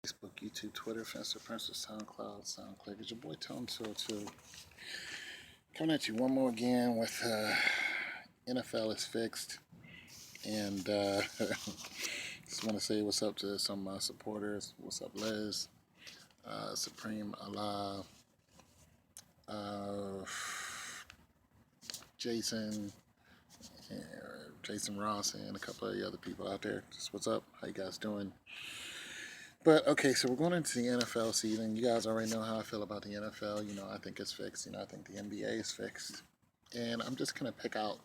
Facebook, YouTube, Twitter, Fenster, SoundCloud, SoundClick. It's your boy Tone202. Coming at you one more again with NFL is fixed. And just want to say what's up to some of my supporters. What's up, Liz? Supreme Allah. Jason. Jason Ross and a couple of the other people out there. Just what's up? How you guys doing? But okay, so we're going into the NFL season. You guys already know how I feel about the NFL. You know, I think it's fixed. You know, I think the NBA is fixed. And I'm just going to pick out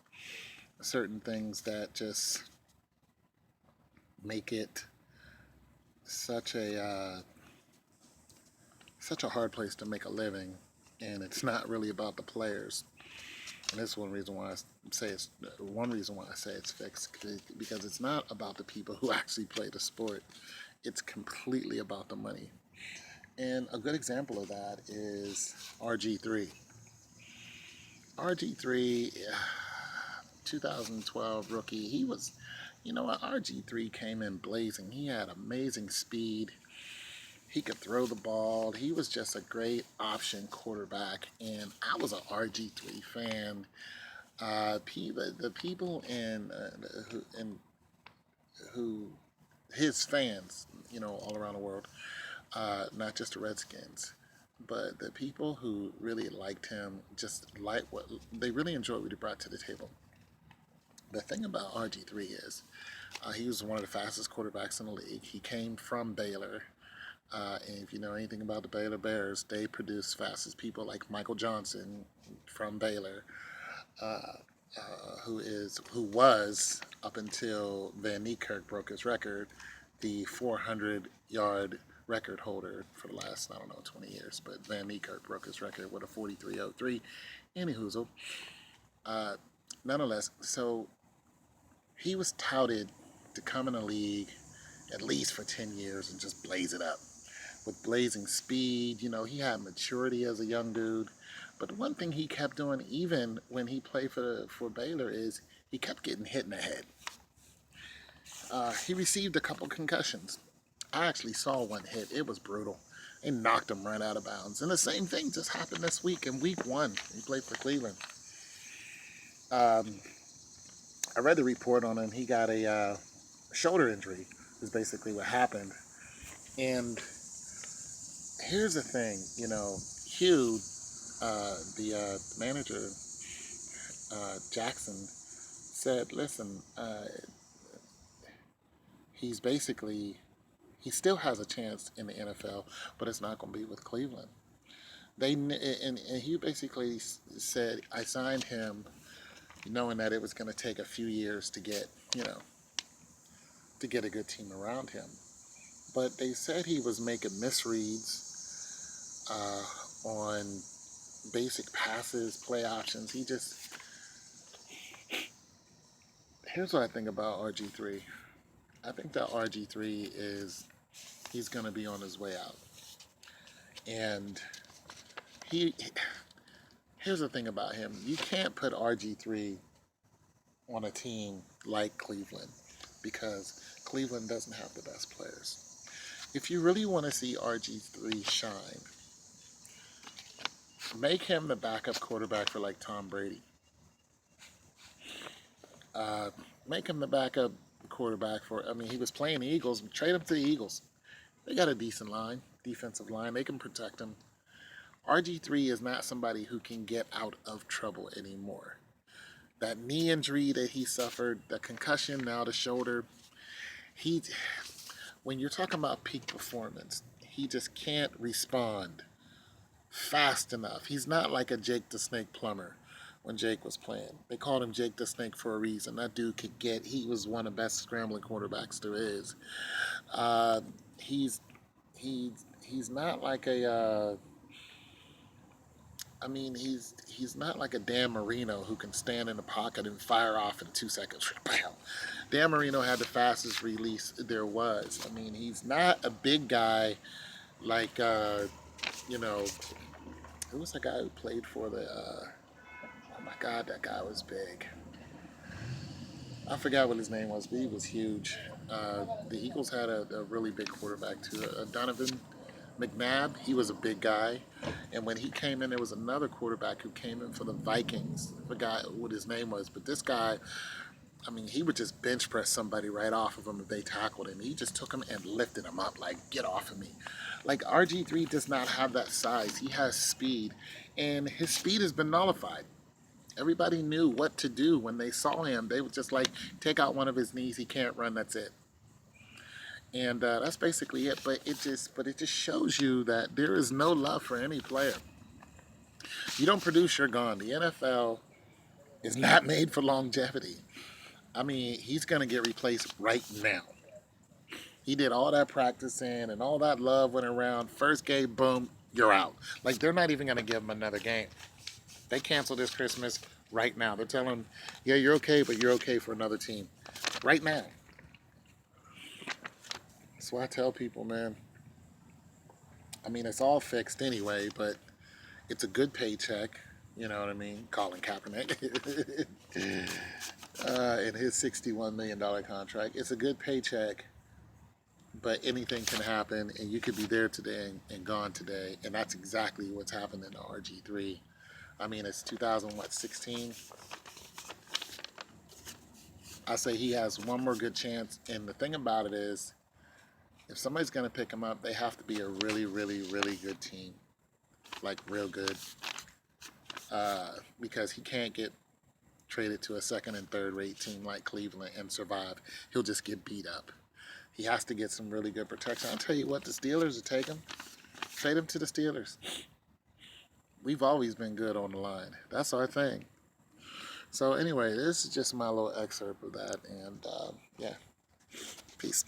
certain things that just make it such a hard place to make a living. And it's not really about the players. And this is one reason why I say it's fixed, because it's not about the people who actually play the sport. It's completely about the money. And a good example of that is RG3. RG3, 2012 rookie, he was, you know what, RG3 came in blazing. He had amazing speed. He could throw the ball. He was just a great option quarterback, and I was an RG3 fan. The people who his fans, you know, all around the world, not just the Redskins, but the people who really liked him, just like what they really enjoyed what he brought to the table. The thing about RG3 is he was one of the fastest quarterbacks in the league. He came from Baylor. And if you know anything about the Baylor Bears, they produce fastest people like Michael Johnson from Baylor, who was up until Van Niekerk broke his record, the 400-yard record holder for the last, I don't know, 20 years. But Van Niekerk broke his record with a 43.03. Anywho, nonetheless, so he was touted to come in the league at least for 10 years and just blaze it up. With blazing speed, you know, he had maturity as a young dude. But the one thing he kept doing, even when he played for Baylor, is he kept getting hit in the head. He received a couple concussions. I actually saw one hit. It was brutal. They knocked him right out of bounds. And the same thing just happened this week in week 1. He played for Cleveland. I read the report on him. He got a shoulder injury, is basically what happened. And here's the thing, you know, Hugh, the manager, Jackson, said, listen, he still has a chance in the NFL, but it's not going to be with Cleveland. And Hugh basically said, I signed him knowing that it was going to take a few years to get, you know, to get a good team around him. But they said he was making misreads on basic passes, play options. Here's what I think about RG3. I think that RG3 he's going to be on his way out. And here's the thing about him. You can't put RG3 on a team like Cleveland, because Cleveland doesn't have the best players. If you really want to see RG3 shine, make him the backup quarterback for like Tom Brady. Make him the backup quarterback for, I mean, he was playing the Eagles. Trade him to the Eagles. They got a decent line, defensive line. They can protect him. RG3 is not somebody who can get out of trouble anymore. That knee injury that he suffered, the concussion, now the shoulder, when you're talking about peak performance, he just can't respond fast enough. He's not like a Jake the Snake Plummer when Jake was playing. They called him Jake the Snake for a reason. That dude he was one of the best scrambling quarterbacks there is. He's not like he's not like a Dan Marino who can stand in the pocket and fire off in 2 seconds. Dan Marino had the fastest release there was. I mean, he's not a big guy like, you know, who was the guy who played for the, oh my God, that guy was big. I forgot what his name was, but he was huge. The Eagles had a really big quarterback too, Donovan McNabb. He was a big guy, and when he came in, there was another quarterback who came in for the Vikings. I forgot what his name was, but this guy, I mean, he would just bench press somebody right off of him if they tackled him. He just took him and lifted him up, like, get off of me. Like, RG3 does not have that size. He has speed, and his speed has been nullified. Everybody knew what to do when they saw him. They would just like take out one of his knees. He can't run. That's it. And that's basically it. But it just shows you that there is no love for any player. You don't produce, you're gone. The NFL is not made for longevity. I mean, he's going to get replaced right now. He did all that practicing and all that love went around. First game, boom, you're out. Like, they're not even going to give him another game. They canceled this Christmas right now. They're telling him, yeah, you're okay, but you're okay for another team. Right now. That's why I tell people, man. I mean, it's all fixed anyway, but it's a good paycheck. You know what I mean? Colin Kaepernick. In his $61 million contract. It's a good paycheck, but anything can happen, and you could be there today and gone today, and that's exactly what's happening to RG3. I mean, it's 2016. I say he has one more good chance, and the thing about it is, if somebody's going to pick him up, they have to be a really, really, really good team, like real good, because he can't get traded to a second and third rate team like Cleveland and survive. He'll just get beat up. He has to get some really good protection. I'll tell you what, the Steelers will take him. Trade him to the Steelers. We've always been good on the line. That's our thing. So anyway, this is just my little excerpt of that. And yeah, peace.